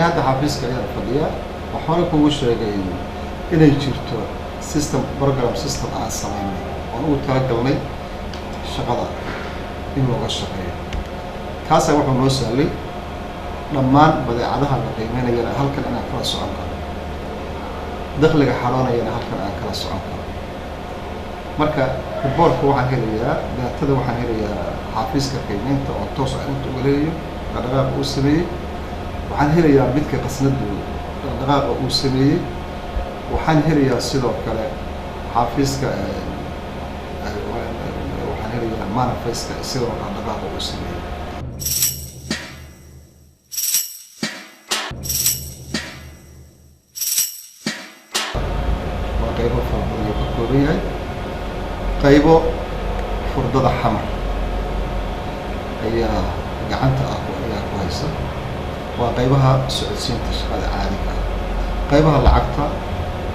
هذا حافظ كأي الفضية وحنا كوش رجعين إنه يجرتوا سيستم برنامج سيستم عصامي وأنا تلاقيني شغلة إنه غشقية كاسة وحنا نوصل لما بدأ عادها القيمين يجرى هل كان أنا كلا صعب دخل حرانة يجرى هل كان أنا كلا صعب marka boorku waxaan helayaa daatada waxaan helayaa xafiiska qiimeynta oo toos ah inta uu leeyahay dhaqdhaqaaq uu sameeyay waxaan helayaa midka qasnadu dhaqdhaqaaq uu sameeyay waxaan helayaa sidoo kale xafiiska waxaan helayaa manifestka sidoo dhaqdhaqaaq uu sameeyay qaybo faa'iido ka kooban qaybo furdada xamar ayaa gacanta ah ayaa ku haysa waa qaybaha socodsiinta shaqada caadiga ah qaybaha lacagta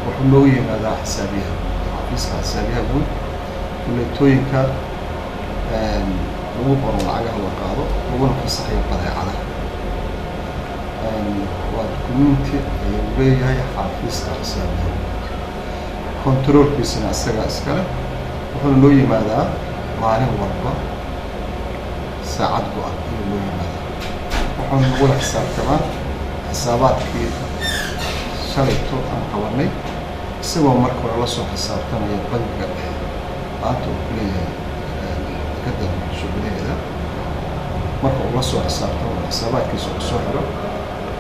wuxuu loo yimaadaa xisaabiyaha xafiiska xisaabiyaha guud kuleetooyinka lagu qoro lacagaha la qaado laguna fasaxayo badeecadaha waa dukumiinti ayuu leeyahay xafiiska xisaabiyaha kontaroolkiisana isaga iskale wuxuu loo yimaadaa maalin walba saacad go'an ayuu loo yimaadaa wuxuuna nagula xisaabtamaa xisaabaadkii shalayto aan qabanay isagoo marka hore la soo xisaabtamaya bangiga maanta uu ku leeyahay dekada shughulaheeda marka uu la soo xisaabtamo xisaabaadkiisa uu soo xiro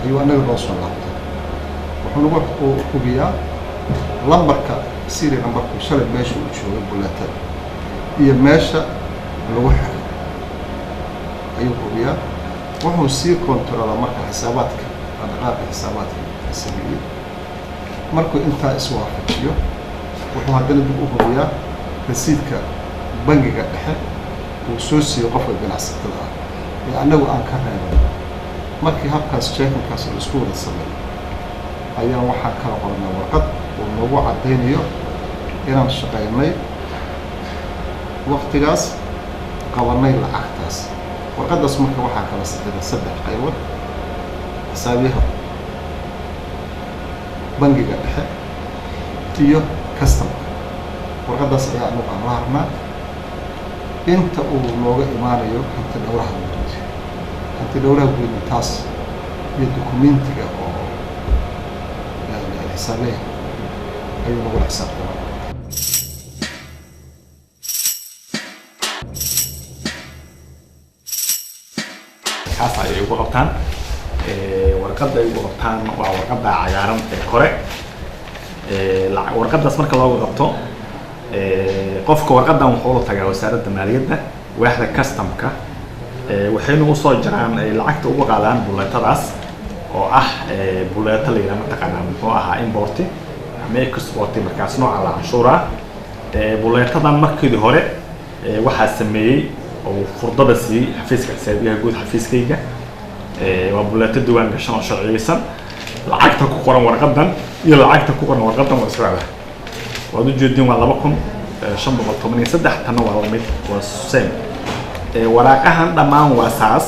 ayuu annaga noo soo laabtay wuxuu nagu hubiyaa lambarka siri numberku shalay meesha uu joogay buleetada iyo meesha lagu xiray ayuu hubiyaa wuxuu sii kontaroolaa marka xisaabaadka dhaqdhaqaaqa xisaabaadka sameeyay markuu intaa iswaafajiyo wuxuu haddana dib u hubiyaa rasiidka bangiga dhexe uu soo siiyo qofka ganacsatada ah ee annagu aan ka reebay markii habkaas jeekankaas la isku wada sameeyo ayaan waxaan kala qornay warqad oo noogu caddaynayo inaan shaqaynay waqtigaas qabanay lacagtaas warqadaas marka waxaa kala saxiray 3 qaybood xisaabiyaha bangiga dhexe iyo customer warqadaas ayaa anagu aan la harnaa inta uu nooga imaanayo hanti dhowraha guud hanti dhowraha guud taas iyo dukumiintiga oo xisaabiyaha ayuu nagu xisaabtamaa kaas ay ugu qabtaan warqadda ay ugu qabtaan waa warqadda cagaaran ee kore warqaddaas marka loogu qabto qofka warqaddan wuxuu la tagaa wasaaradda maaliyadda waaxda customka waxayna u soo jiraan lacagta ugu qaadaan buleetadaas oo ah buleeto la yiraahdo taqaanaa muxuu ahaa import ama export markaas nooca la canshuura buleetadan markii hore waxaa sameeyay oo furdada si xafiiska xisaabiyaha guud xafiiskayga waa buleeto diwaan gashan oo sharciyeysan lacagta ku qoran warqadan iyo lacagta ku qoran warqadan waa israaciil waad u jeedin waa 2583 tan waa lamid waa same waraaqahan dhamaan waa saas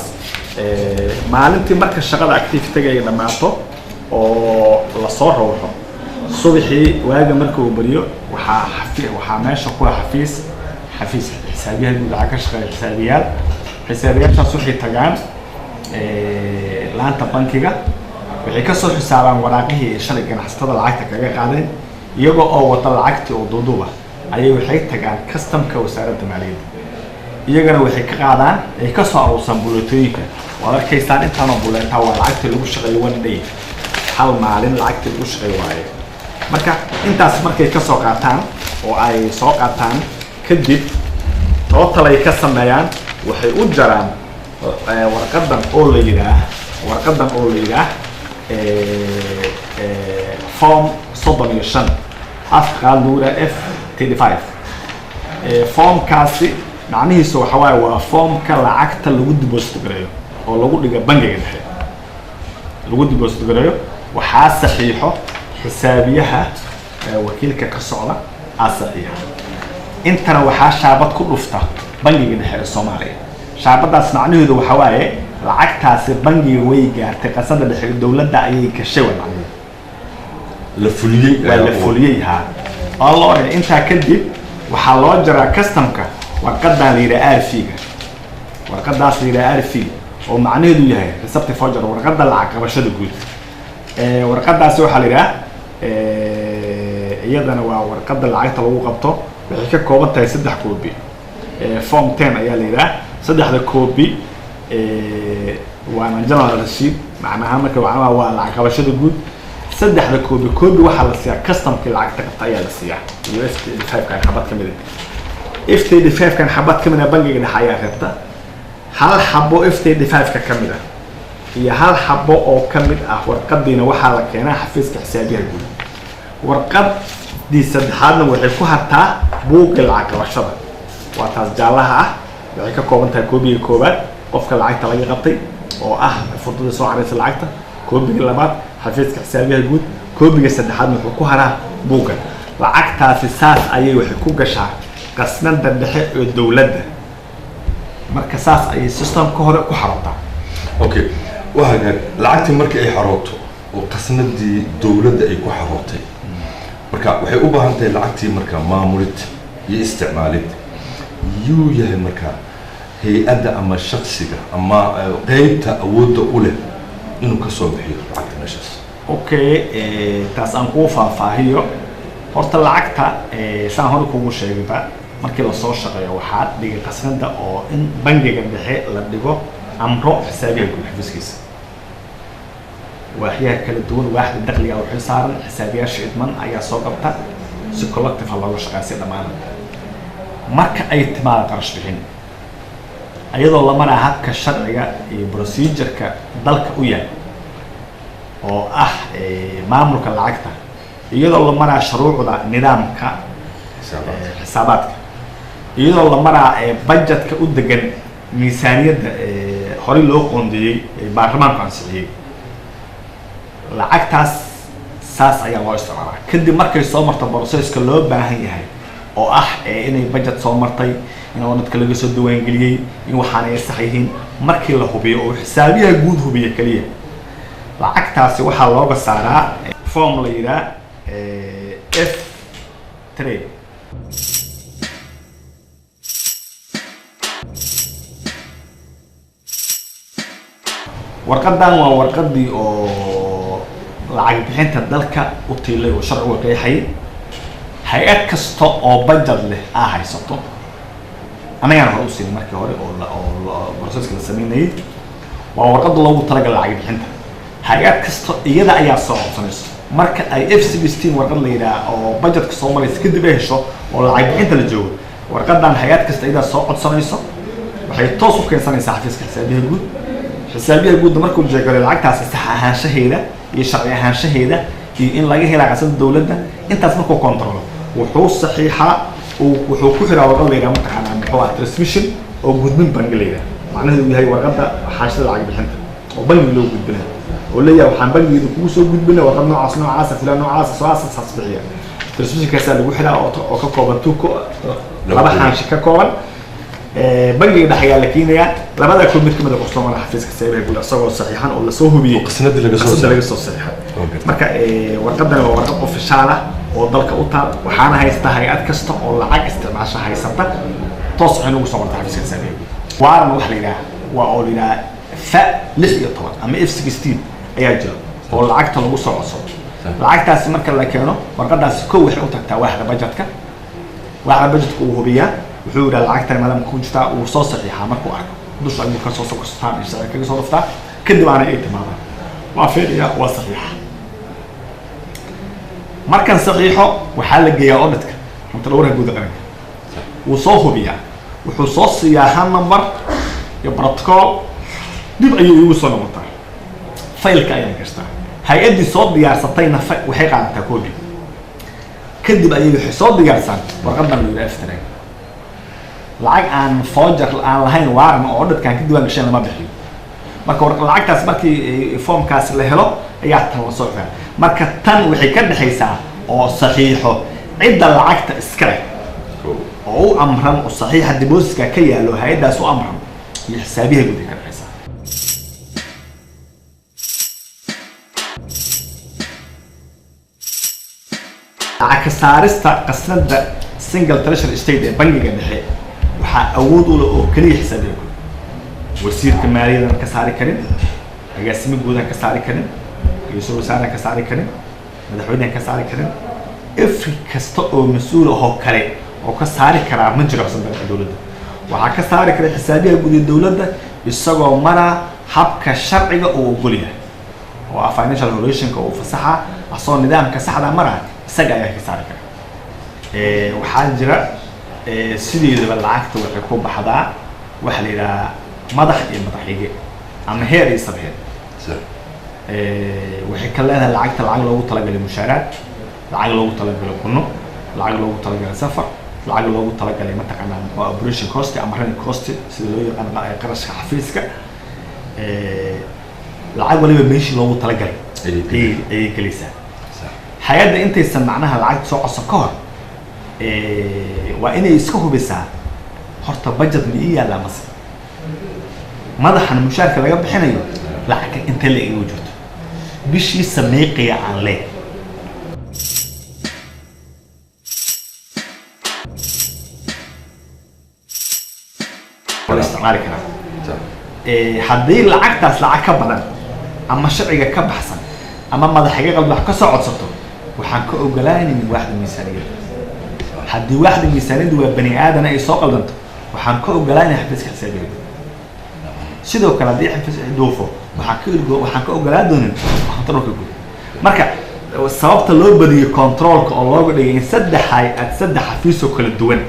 maalintii marka shaqada activity-ga ay dhamaato oo la soo rawxo subaxii waaga marka uu bariyo waxaa meesha ku xafiis xisaabiyaha guud ka shaqeeya xisaabiyaashaas waxay tagaan laanta bankiga waxay ka soo xisaabaan waraaqihii shalay ganacsatada lacagta kaga qaadeen iyagoo oo wata lacagtii oo duuduuba ayay waxay tagaan customka wasaaradda maaliyadda iyagana waxay ka qaadaan ay ka soo aruursan buleetooyinka waad arkaysaan intaanoo buleetaa waa lacagtii lagu shaqeeyo one day hal maalin lacagtii lagu shaqeeyo waaye marka intaas markay ka soo qaataan oo ay soo qaataan kadib total ay ka sameeyaan waxay u jaraan warqadan oo la yiraahdo form 35 afqaal nuura F35 form kaasi macnihiisu waxa waaye waa formka lacagta lagu deposit gareeyo oo lagu dhiga bangiga dhexe lagu deposit gareeyo waxaa saxiixo xisaabiyaha wakiilka ka socda asaxiixa intana waxaa shaabad ku dhufta bangiga dhexe ee Soomaaliya shaabadaas macnaheedu waxa waaye lacagtaasi bangiga way gaartay qasada dhexe dowladda ayay gashay macnaheedu la fuliyey waa la fuliyey ha Allah intaa kadib waxaa loo jaraa customka warqadan la yiraahdo RFIga warqadaas la yiraahdo RFI oo macnaheedu yahay receipt forger warqada lacag qabashada guud warqadaas waxaa la yiraahdaa iyadana waa warqada lacagta lagu qabto waxay ka kooban tahay 3 koobi form 10 ayaa la yiraahdaa saddexda koobi waana general receipt macnaha marka waa lacag qabashada guud saddexda koobi waxaa la siiyaa customka lacagta qabta ayaa la siiyaa iyo FTD5 kan xabad kamid ah FTD5 kan xabad kamid ah bangiga dhexe ayaa qabta hal xabo FTD5 ka kamid ah iyo hal xabo oo kamid ah warqadiina waxaa la keenaa xafiiska xisaabiyaha guud warqadii saddexaadna waxay ku hartaa buugga lacag qabashada waa taas jaalaha ah waxay ka kooban tahay koobiga koobaad qofka lacagta laga qabtay oo ah furdada soo careysa lacagta koobiga labaad xafiiska xisaabiyaha guud koobiga saddexaadna wuxuu ku haraa buugga lacagtaasi saas ayay waxay ku gashaa qasnada dhexe ee dowladda marka saas ayay systemka hore ku xarootaa okay waxa lacagtii marka ay xarooto oo qasnadii dowladda ay ku xarootay marka waxay u baahan tahay lacagtii marka maamulid iyo isticmaalid yuu yahay marka hay'adda ama shakhsiga ama qaybta awoodda u leh inuu ka soo bixiyo lacagta meeshaas okay taas aan ku faahfaahiyo horta lacagta saan hore kugu sheegayba markii la soo shaqeeyo waxaa dhigay qasnada oo in bangiga dhexe la dhigo amro xisaabiyaha guud xafiiskiisa waaxyaha kala duwan waaxda dakhliga oo xil saaran xisaabiyaasha idman ayaa soo qabta si collective looga shaqeeyo dhammaan marka ay timaado qarash bixin ayadoo la maraa habka sharciga iyo procedure-ka dalka u yaal oo ah maamulka lacagta iyadoo la maraa shuruucda nidaamka xisaabaadka iyadoo la maraa budgetka u degan miisaaniyadda hore loo qoondeeyay baarlamaanku ansixiyay lacagtaas saas ayaa loo isticmaalaa kadib markay soo marto processka loo baahan yahay oo ah inay budget soo martay in wadadka laga soo diiwaangeliyay in waxaan ay sax yihiin markii la hubiyo oo xisaabiyaha guud hubiyo kaliya lacagtaasi waxaa looga saaraa form la yiraahdo F3 warqadan waa warqadii oo lacag bixinta dalka u tiilay oo sharcigu qeexay hay'ad kasta oo budget leh haysato anagana hore u siin markii hore oo processka la sameeyay waa warqad loogu talagalay lacag bixinta hay'ad kasta iyada ayaa soo codsanaysa marka ay F16 warqad la yiraahdo oo budgetka soo maraysa kadib ay hesho oo lacag bixinta la joogo warqadan hay'ad kasta iyada soo codsanaysa waxay toos u keensanaysaa xafiiska xisaabiyaha guud xisaabiyaha guud markuu jeegalo lacagtaasi sax ahaanshaheeda iyo sharci ahaanshaheeda iyo in laga helo qasada dowladda intaas markuu kontrolo wuxuu saxiixaa wuxuu ku xiraa warqad la yiraahdo markaa muxuu ah transmission oo gudbin bangi la yiraahdo macnaheedu yahay warqadda xaashida lacag bixinta oo bangi loo gudbinayo oo leeyahay waxaan bangigeedu kugu soo gudbinay warqad noocaas filan noocaas soo asaas bixiya transmission kaasa lagu xiraa oo ka kooban laba xaashi ka kooban bangiga dhexe ayaa la keenayaa labada koob mid kamid ah customer xafiiska xisaabiyaha guud asagoo saxiixan oo la soo hubiyay qasnada laga soo saxiixay marka warqadan waa warqad official ah oo dalka u taal waxaana haysta hay'ad kasta oo lacag isticmaasho haysata toos waxay ugu soo martaa xafiiska xisaabiyaha guud waaran wax la yiraahdo waa oo la yiraahdo F16 ama F16 ayaa jira oo lacagta lagu soo codsado lacagtaasi marka la keeno warqadaasi koow waxay u tagtaa waaxda budgetka uu hubiyaa wuxuu yiraahdaa lacagta maadaama ku jirta uu soo saxiixaa markuu arko dusha ayuu ka soo socostaa iyo sharci kaga soo dhaftaa kadib aanay ay timaadaan waa fiiriya waa saxiixa markan saxiixo waxaa la geeyaa auditka inta dhowrka guud qaranka wuu soo hubiyaa wuxuu soo siiyaa hal number iyo protocol dib ayuu ugu soo noqotaa faylka ayaa gastaa hay'adii soo diyaarsatayna waxay qaadataa koobi kadib ayay waxay soo diyaarsan warqadan loo F3 lacag aan forger aan lahayn waaran oo dadkan ka diiwaan gashay lama bixiyo marka lacagtaas markii formkaas la helo ayaa tan la soo faa marka tan waxay ka dhaxaysaa oo saxiixo cidda lacagta iska leh oo u amran oo saxiixa depositka ka yaalo hay'adaas u amran iyo xisaabiyaha guud ka dhaxaysaa lacag ka saarista qasnada single treasury state ee bangiga dhexe waxaa awood u leh oo kaliya xisaabiya wasiirka maaliyadda ka saari karin agaasimo guudan ka saari karin ra'iisul wasaaraha ka saari karin madaxweynaha ka saari karin every kasta oo mas'uul ah oo kale oo ka saari kara ma jiro sanadka dawladda waxaa ka saari kara xisaabiyaha guud ee dawladda isagoo mara habka sharciga oo ogol yahay oo financial regulationka oo fasaxa asoo nidaamka saxda mara isaga ayaa ka saari kara waxaa jira sideedaba lacagta waxay ku baxdaa waxa la yiraahdaa madax iyo madaxige ama heer iyo sabheer waxay ka leedahay lacagta lacag loogu talagalay mushaaraad lacag loogu talagalay kunno lacag loogu talagalay safar lacag loogu talagalay mataqaanaa operation cost ama running cost sida loo yaqaan qarashka xafiiska lacag waliba meeshii loogu talagalay ay gelaysaa hay'adda intaysan macnaha lacag soo codsan ka hor waa inay iska hubisaa horta budget ma ii yaalla mase madaxan mushaarka laga bixinayo lacag inta la igu jirto bishii sameeqiya aan leeyahay isticmaali karaa haddii lacagtaas lacag ka badan ama sharciga ka baxsan ama madaxaga qalbi wax ka soo codsato waxaan ka ogolaanaynin waaxda miisaaniyadda haddii waaxda miisaaniyadda waa bani aadan ay soo qaldanto waxaan ka ogolaanay xafiiska xisaabiga sidoo kale haddii xafiis duufo waxaan ka ogolaan doonin controlka guud marka sababta loo badiyo controlka oo looga dhigay in saddex xafiis oo kala duwan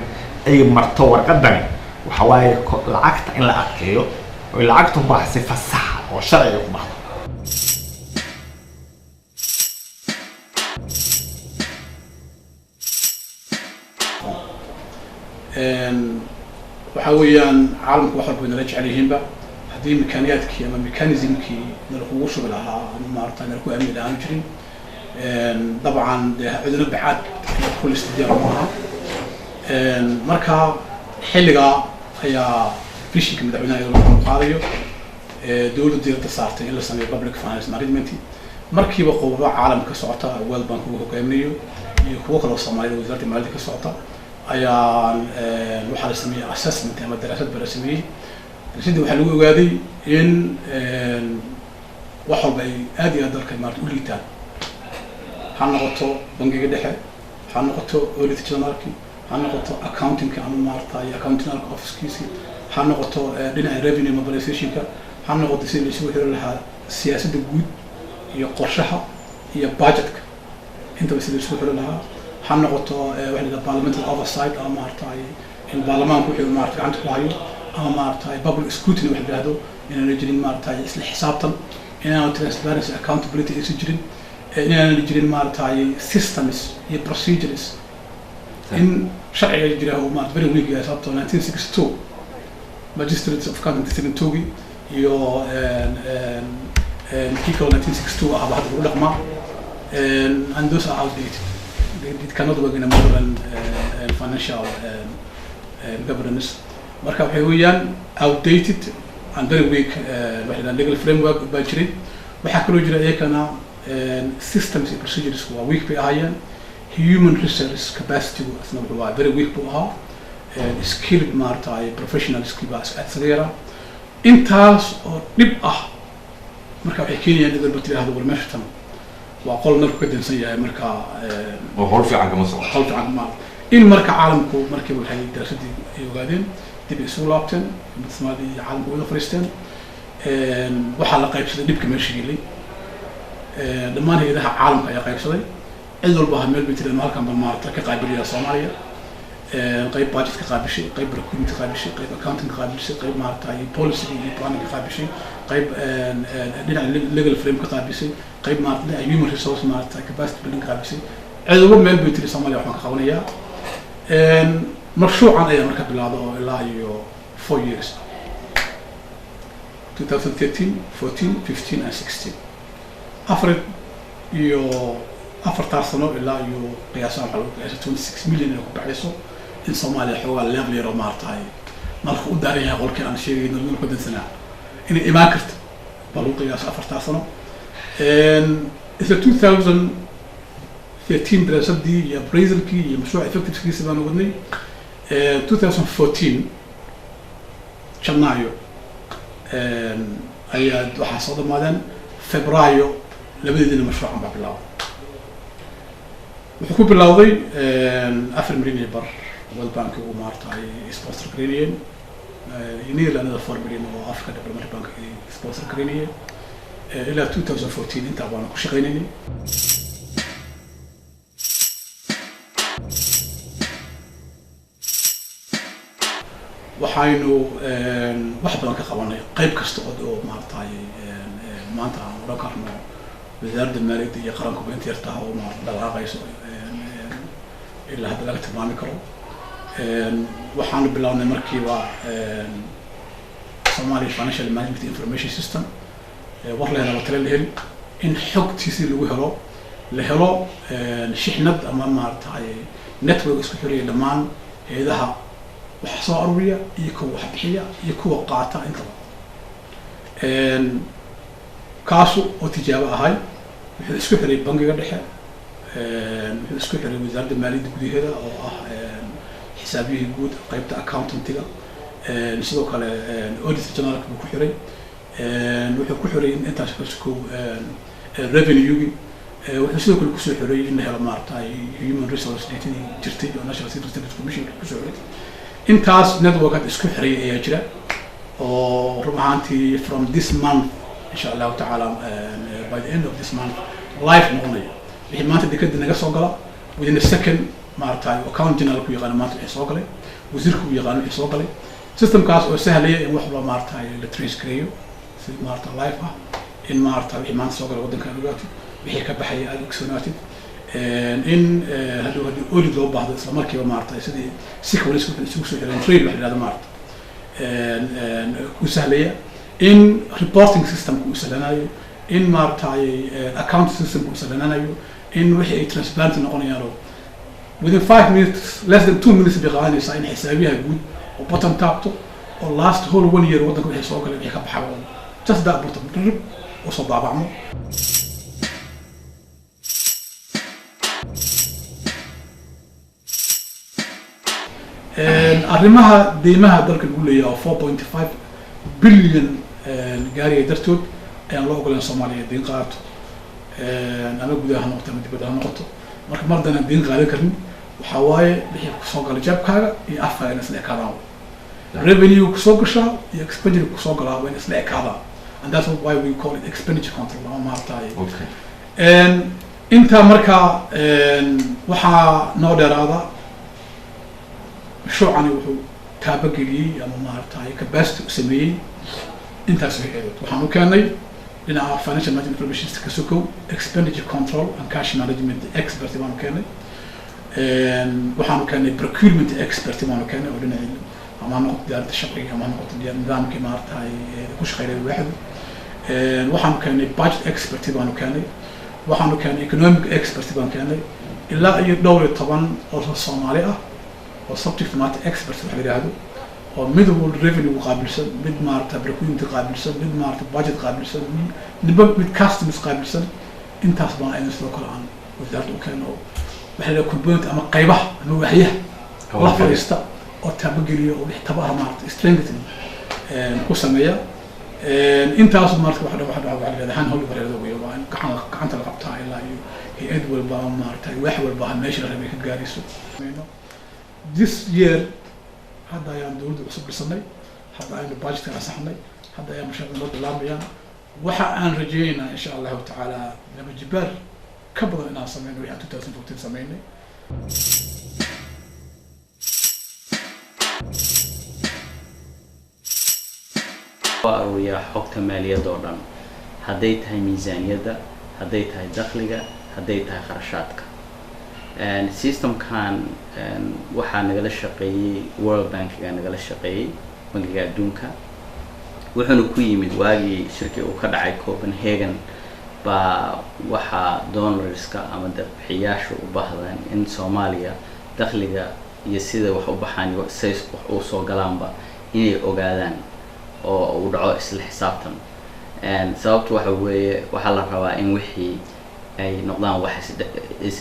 ay marto warqadani waxa waaye lacagta in la adkeeyo oo lacagtu baxsi fasax oo sharci ku baxdo waxa weeyaan caalamku wax walba nala jecel yihiinba haddii mekaaniyaadkii ama mekanismkii nalakugu shubi lahaa ama maarata nalaku amni lahaan jirin dabcan dee cudurro bacaad kul istidiyaar maaha marka xilligaa ayaa fishinka madaxweynaha iyadoo lagu qaadayo dawladda diiradda saartay in la sameeyo public finance management markiiba qowba caalamka ka socota world bank uu hogaaminayo iyo kuwo kaloo Soomaaliya wasaaradda maaliyadda ka socota ayaan waxaa la sameeyay assessment ama daraasad baa la sameeyay daraasadda waxaa lagu ogaaday in wax walba ay aad iyo aad dalka maarta u liitaan ha noqoto bangiga dhexe ha noqoto audit generalki ha noqoto accounting ama maarta accounting office-kiisi ha noqoto dhinaca revenue mobilizationka ha noqoto si la isugu xiro lahaa siyaasadda guud iyo qorshaha iyo budgetka intaba si la isugu xiro lahaa ha noqoto waxa la parliamentary oversight ama maarta in baarlamaanku wuxuu maarta gacanta ku hayo ama maarta public scrutiny waxa la yiraahdo inaan jirin maarta isla xisaabtan inaan transparency accountability isu jirin inaan jirin maarta systems iyo procedures in sharciga jira oo maarta very weak yahay sababtoo 1962 magistrates of accounting secretary iyo kiko 1962 ah hadda lagu dhaqmaa and those are outdated. It cannot work in a modern financial governance. Marka waxay weeyaan outdated and very weak legal framework baa jiray waxaa kaloo jira iyakana systems and procedures waa weak bay ahaayeen human resource capacity asna waa very weak buu ahaa skilled maarta professional skill baa aad intaas oo dhib ah marka waxay keenayaan in dalba tiraahdo war meeshan waa qol marka ka dansan yahay marka oo hol fiican kama soo hol fiican ma in marka caalamku markii waxay daraasadii ay ogaadeen dib isu laabteen Soomaaliya iyo caalamku wada fariisteen waxa la qaybsaday dhibka meesha yilay dhammaan hay'adaha caalamka ayaa qaybsaday cid walba meel bay tireen halkan ba maarta ka qaybiyay Soomaaliya qayb budget ka qaybishay qayb procurement ka qaybishay qayb accounting ka qaybishay qayb maarta policy iyo planning ka qaybishay qayb dhinaca legal frame ka qaybisay qayb maarta human resource maarta capacity building ka qaybisay ciidamo meel bay tireen Soomaaliya waxaan ka qabanayaa مشروعاً أيام مركب بالعادة إلى 4 years 2013, 14, 15 and 16 أفرد أفرد سنة إلى قياسا حلو قياسا 26 مليون يكون بعيسو إن Soomaaliya حوالي ليفل يرو مارتاي مالك وداريها قول كان شيء نقول كده سنة إن إماكرت بلو قياس أفرد سنة إن 2015 2013 دراسدي يا بريزل كي يا مشروع effective كيس بان ودني 2014 جنايو أي waxaa soo dhamaadeen Febraayo labadeedina mashruucan baa bilaabay wuxuu ku bilowday 4 milyan bar World Bank uu maartay sponsor gareeyeen Nederland 4 milyan oo Africa Development Bank sponsor gareeyeen ilaa 2014 inta baan ku shaqeynay waxaynu wax badan ka qabanay qayb kasta oo maartay maanta aan wada karno wasaaradda maaliyadda iyo qaranku inta yartaa oo ma dhaqaaqayso ilaa hadda laga tilmaami karo waxaanu bilownay markiiba Somali Financial Management Information System war leena la tala hel in xogtiisi lagu helo la helo shixnad ama maartay network isku xiriir dhamaan hay'adaha wax soo aruuriya iyo kuwa wax bixiya iyo kuwa qaata intaba kaasu oo tijaabo ahay wuxuu isku xiray bangiga dhexe wuxuu isku xiray wasaaradda maaliyadda gudaheeda oo ah xisaabiyihii guud qaybta accountantiga sidoo kale auditor general ku xiray wuxuu ku xiray intaas kasoo revenue wuxuu sidoo kale ku soo xiray in la helo maartay human resource data jirtay oo National Civil Service Commission ku soo xiray intaas network isku xiray ayaa jira oo rumaantii from this month insha Allah ta'ala by the end of this month live noqonaya wixii maanta dekada naga soo gala within a second maartay account general ku yaqaan maanta wixii soo galay wasiirku yaqaan wixii soo galay systemkaas oo sahlaya in wax loo maartay la trace gareeyo si maartay live ah in maartay wixii maanta soo galay wadanka ogaatid wixii ka baxay aad ogsoonaatid in haduu audit loo baahdo isla markiiba maartay sidii si kale isku soo xiran trade wax la maartay ku sahlaya in reporting system ku sahlanayo in maartay account system ku sahlanayo in wixii ay transparent noqonayaan within 5 minutes less than 2 minutes biqaanaysa in xisaabiyaha guud oo button taabto oo last whole 1 year wadanka wixii soo galay wixii ka baxay just that button rib oo soo daabacmo arrimaha deymaha dalka lagu leeyahay 4.5 billion gaariga dartood ayaan loo ogolaan Soomaaliya deyn qaato ama gudaha noqoto ama dibadda noqoto marka mardana deyn qaadan karin waxa waaye wixii ku soo galay jabkaaga iyo afkaaga isla ekaadaan revenue ku soo gashaa iyo expenditure ku soo galaa waa isla ekaadaan and that's why we call it expenditure control ama maartay okay inta marka waxa noo dheeraada mashruucani wuxuu taabageliyay ama maartay capacity u sameeyay intaas waxaanu keenay dhinaca financial management information ka sokow expenditure control and cash management expert baanu keenay waxaanu keenay procurement expert baanu keenay oo dhinaca ama noqdo diyaaradda shaqsiga ama noqdo nidaamka maartay ku shaqeeya waaxid waxaanu keenay budget expert baanu keenay waxaanu keenay economic expert baanu keenay ilaa iyo dhowr iyo 10 oo Soomaali ah oo subject matter expert waxa la yiraahdo oo mid revenue qaabilsan mid maarta procurement qaabilsan mid maarta budget qaabilsan mid customs qaabilsan intaas baan aynu sidoo kale aan wasaaradda u keeno waxa la component ama qaybaha ama waxyaha la fariista oo taabageliyo oo tabaha maarta strengthening ku sameeya intaas maarta waxa la yiraahdaa hol bareedo weeyo waa in gacanta la qabtaa ilaa iyo hay'ad walba maarta wax walba meesha rabay ka gaariso this year hadda ayaan dawladda cusub dhisanay hadda ayaan budgetka asaxnay hadda ayaan mashaariic loo bilaabayaan waxa aan rajaynaynaa insha Allah ta'ala laba jibaar ka badan inaan sameyno wixii 2014 sameynay وأروي حقت مالية دوران هديت هاي ميزانية هديت هاي دخلك هديت هاي خرشاتك السيستم كان waxaa nagala shaqeeyay World Bank ga nagala shaqeeyay bangiga adduunka wuxuuna ku yimid waagii shirkii uu ka dhacay Copenhagen ba waxa donorska ama dadbixiyaashu u baahdeen in Soomaaliya dakhliga iyo sida wax u baxaan iyo wax u soo galaanba inay ogaadaan oo u dhaco isla xisaabtan sababtu waxa weeye waxa la rabaa in wixii ay noqdaan wax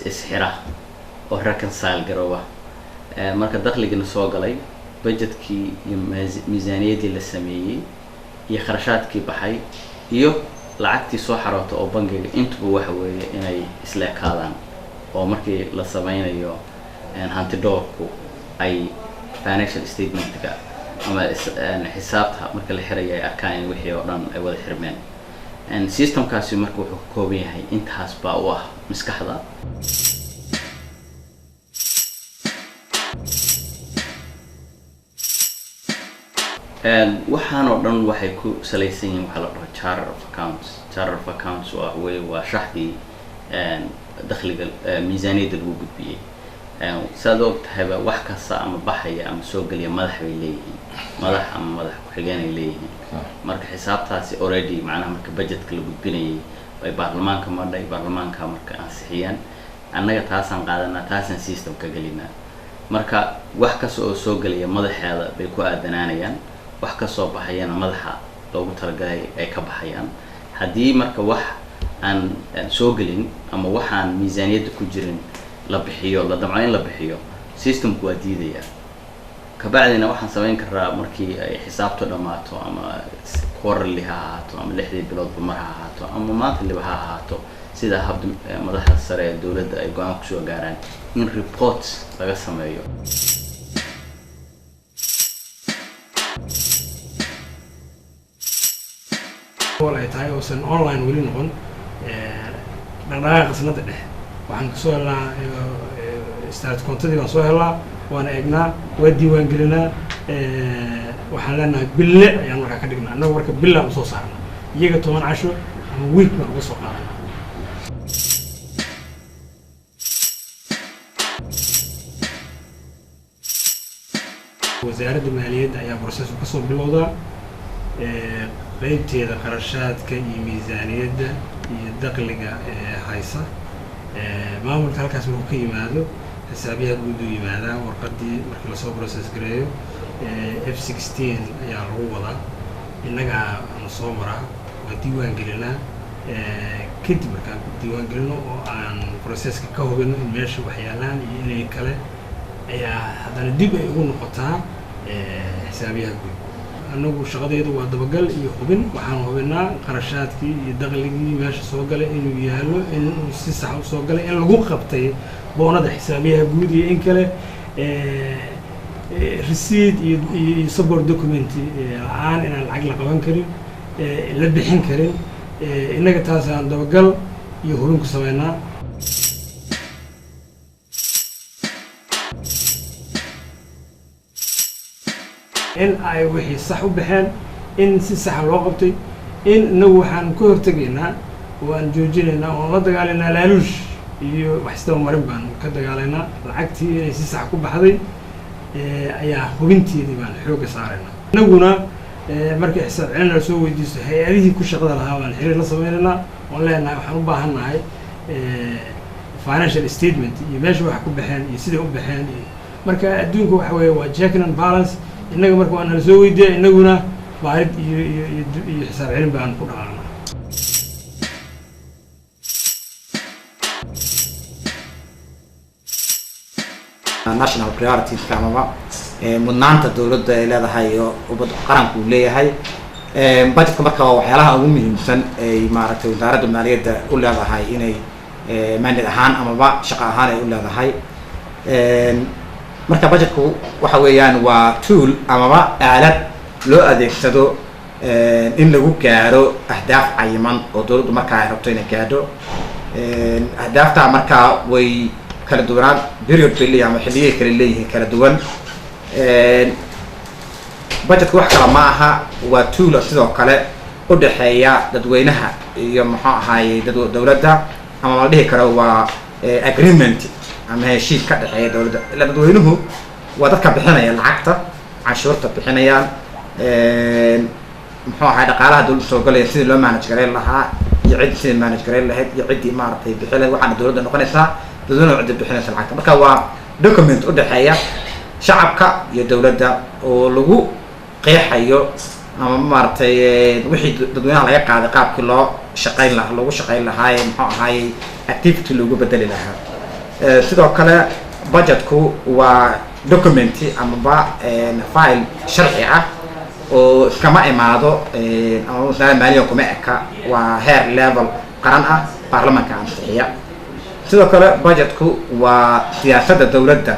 isxira oo reconcile garooba marka dakhligana soo galay budgetkii iyo miisaaniyadii la sameeyay iyo kharashaadkii baxay iyo lacagtii soo xarooto oo bangiga intuba waxa weeye inay isla ekaadaan oo markii la sameynayo hanti dhowrku ay financial statementka ama xisaabta marka la xirayo ay arkaan in wixii oo dhan ay wada xirmeen systemkaasi marka wuxuu ka kooban yahay intaas baa u ah maskaxda waxaan oo dhan waxay ku salaysan yihiin waxa la dhaho charter of accounts waa shaxdii dakhliga miisaaniyadda lagu gudbiyey saad og tahayba wax kasta ama baxaya ama soo geliya madax bay leeyihiin madax ama madax ku-xigeen ay leeyihiin marka xisaabtaasi already macnaha marka budgetka la gudbinayay ay baarlamaanka madhay baarlamaanka marka ansixiyaan annaga taasaan qaadanaa taasaan systemka gelinaa marka wax kasta oo soo gelaya madaxeeda bay ku aadanaanayaan wax ka soo baxayana madaxa loogu talagalay ay ka baxayaan haddii marka wax aan soo gelin ama waxaan miisaaniyadda ku jirin la bixiyo la damco in la bixiyo systemku waa diidaya kabacdina waxaan samayn karaa markii ay xisaabtu dhammaato ama quarterly ha ahaato ama 6 biloodba mar ha ahaato ama monthlyba ha ahaato sida habda madaxda sare ee dowladda ay go'aan ku soo gaaraan in report laga sameeyo ay tahay oosan online weli noqon dhaqdhaqaaqa sanada dhexe waxaan kasoo helnaa start contadii baan soo helnaa waana eegnaa waa diiwaan gelinaa waxaan leenahay bille ayaan markaa ka dhignaa annagu marka billaan usoo saarnaa iyaga 10 casho ama week baan uga soo qaadanaa wasaaradda maaliyadda ayaa processu kasoo bilowdaa qaybteeda qarashaadka iyo miisaaniyadda iyo dakhliga haysa maamulka halkaas markuu ka yimaado xisaabiyaha guud u yimaadaa warqadii markii lasoo process gareeyo F16 ayaa lagu wadaa innagaa aan soo maraa waa diiwaan gelinaa kadib markaan diiwaan gelino oo aan processka ka hubino in meesha wax yaalaan iyo inay kale ayaa haddana dib ay ugu noqotaa xisaabiyaha guud annagu shaqadeedu waa dabagal iyo hubin waxaan hubinaa qarashaadkii iyo dakhligii meesha soo galay inuu yaalo in si sax u soo galay in lagu qabtay boonada xisaabiyaha guud iyo in kale receipt iyo support document aan inaan lacag la qaban karin la bixin karin innaga taas aan dabagal iyo hubin ku sameynaa in ay wixii sax u baxeen in si sax loo qabtay in inagu waxaan ka hortegaynaa oo aan joojinaynaa oo la dagaalaynaa laaluush iyo wax istaba marin baan ka dagaalaynaa lacagtii inay si sax ku baxday ayaa hubinteedii baan xoogga saaraynaa inaguna markii xisaab celin la soo weydiisto hay-adihii ku shaqada lahaa baan xiriir la sameynaynaa oon leenahay waxaan u baahannahay financial statement iyo meesha wax ku baxeen iyo siday u baxeen iyo marka adduunka waxa weeye waa checking and balance innaga marka waa nala soo weydiiya innaguna baarid iyo xisaab celin baan ku dhaqaanaa national priority amaba mudnaanta dawladda ay leedahay oo ubad qaranku leeyahay budgetka marka waxyaalaha ugu muhiimsan ay maaragtay wasaaradda maaliyadda u leedahay inay mandate ahaan amaba shaqo ahaan ay u leedahay marka budgetku waxa weeyaan waa tool amaba aalad loo adeegsado in lagu gaaro ahdaaf cayiman oo dawladdu markaa ay rabto inay gaadho ahdaafta markaa way kala duwanaan period bay leeyahay ama xilliyay kala leeyihiin kala duwan budgetka wax kale ma aha waa tool sidoo kale u dhaxeeya dadweynaha iyo muxuu ahaayey dawladda ama la dhihi karo waa agreement ama heshiis ka dhaxeeya dawladda ila dadweynuhu waa dadka bixinaya lacagta canshuurta bixinayaan muxuu ahaay dhaqaalaha dawladda soo galaya sidii loo manage gareyn lahaa iyo ciddii sidii manage gareyn lahayd iyo ciddii maaragtay bixi lahayd waxaana dawladda noqonaysaa dadweynuhu cidda bixinaysa lacagta marka waa document u dhaxeeya shacabka iyo dawladda oo lagu qeexayo ama maaragtay wixii dadweynaha laga qaaday qaabkii loo shaqayn lahaa lagu shaqayn lahaa muxuu ahaayey activity lagu bedeli lahaa sidoo kale budgetku waa documenti amaba file sharci ah oo iskama imaado ama wasaaradda maaliya kuma eka waa heer level qaran ah baarlamaanka ansixiya sidoo kale budgetku waa siyaasadda dowladda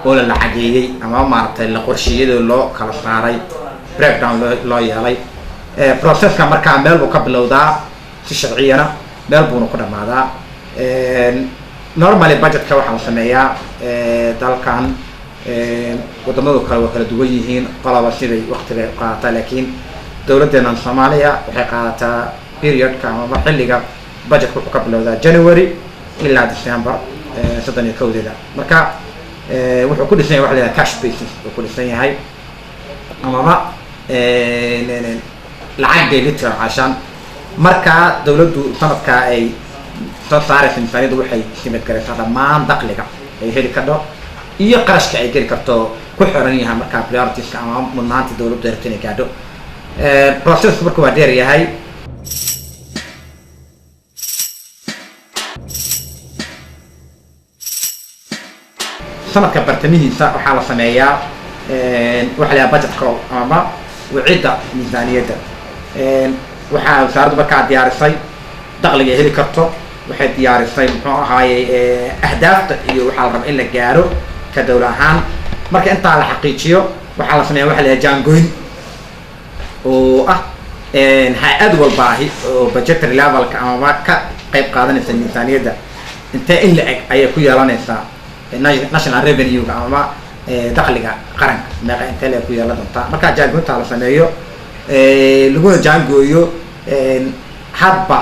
oo la lacageeyey ama maaragtay la qorsheeyay loo kala saaray breakdown loo yeelay processka markaa meel buu ka bilowdaa si sharciyana meel buuna ku dhamaadaa normally budgetka waxaa la sameeyaa dalkan wadamadu kale waa kala duwan yihiin qolaba siday waqtiga qaadataa laakiin dowladdeena Soomaaliya waxay qaadataa periodka ama xilliga budgetka wuxuu ka bilowdaa January ilaa December 31 marka wuxuu ku dhisan yahay wax la yiraahdo cash basis wuxuu ku dhisan yahay amaba lacag dheelitir cashan marka dowladdu sanadka ay soo saaraysa miisaaniyaddu waxay simid garaysaa dhammaan dakhliga ay heli karto iyo qarashka ay geli karto ku xiran yahay markaa prioritiska ama mudnaanta dowladdu ay rabto inay gaadho processku marka waa dheer yahay sanadka bartamihiisa waxaa la sameeyaa waxa la yidhaha budgetka ama wicida miisaaniyadda waxaa wasaaraddu markaa diyaarisay dakhliga ay heli karto waxay diyaarisay muxuu ahaayey ahdaafta iyo waxaa la rabaa in la gaaro ka dowla ahaan marka intaa la xaqiijiyo waxaa la sameeyaa waxa la yidhaha jaangoyn oo ah hay-ad walbaahi oo budgetary levelka amaba ka qayb qaadanaysa miisaaniyadda intee in la eg ayay ku yeelanaysaa national revenue-ga ama dakhliga qaranka meeqa intee la ku yeelan doontaa markaa jaangoynta la sameeyo laguna jaangooyo hadba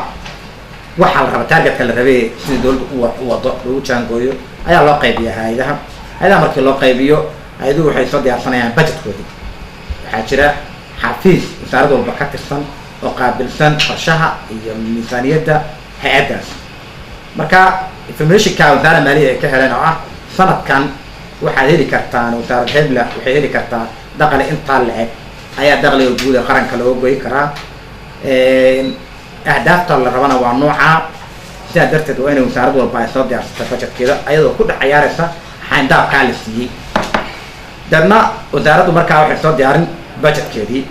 waxaa la raba targetka la rabay sida dowladda u wado lagu jaangooyo ayaa loo qaybiyaa hay-adaha markii loo qaybiyo hay-aduhu waxay soo diyaarsanayaan budgetkoodii waxaa jira xafiis wasaarad walba ka tirsan oo qaabilsan qorshaha iyo miisaaniyadda hay-addaas marka informationka wasaaradda maaliya ay ka heleen oo ah sanadkan waxaad heli kartaan wasaarad hebla waxay heli kartaa dakhli intaa la eg ayaa dakhliga guud ee qaranka looga goyi karaa ahdaafta la rabana waa nooca sidaa darteed waa inay wasaarad walba ay soo diyaarsata budgetkeeda ayadoo ku dhex ciyaaraysa xayndaabkaa la siiyey dadna wasaaraddu markaa waxay soo diyaarin budgetkeedii